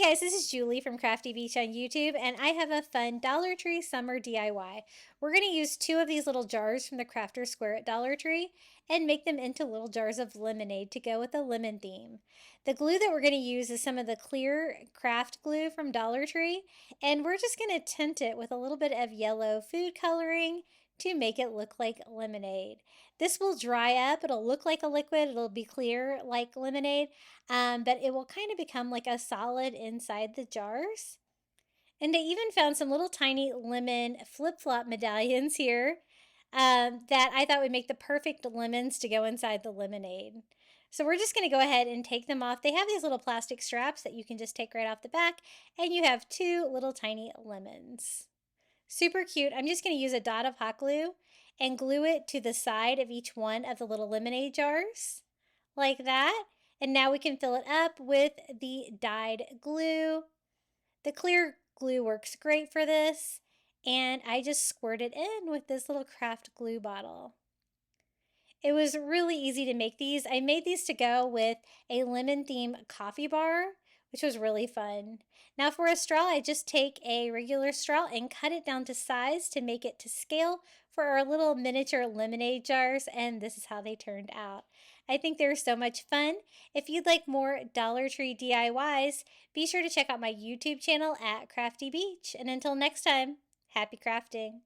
Hey guys, this is Julie from Crafty Beach on YouTube, and I have a fun Dollar Tree summer DIY. We're going to use two of these little jars from the Crafter Square at Dollar Tree and make them into little jars of lemonade to go with the lemon theme. The glue that we're going to use is some of the clear craft glue from Dollar Tree, and we're just going to tint it with a little bit of yellow food coloring to make it look like lemonade. This will dry up, it'll look like a liquid, it'll be clear like lemonade, but it will kind of become like a solid inside the jars. And I even found some little tiny lemon flip-flop medallions here that I thought would make the perfect lemons to go inside the lemonade. So we're just going to go ahead and take them off. They have these little plastic straps that you can just take right off the back, and you have two little tiny lemons. Super cute. I'm just going to use a dot of hot glue and glue it to the side of each one of the little lemonade jars, like that. And now we can fill it up with the dyed glue. The clear glue works great for this. And I just squirt it in with this little craft glue bottle. It was really easy to make these. I made these to go with a lemon themed coffee bar, which was really fun. Now for a straw, I just take a regular straw and cut it down to size to make it to scale for our little miniature lemonade jars, and this is how they turned out. I think they're so much fun. If you'd like more Dollar Tree DIYs, be sure to check out my YouTube channel at Crafty Beach. And until next time, happy crafting.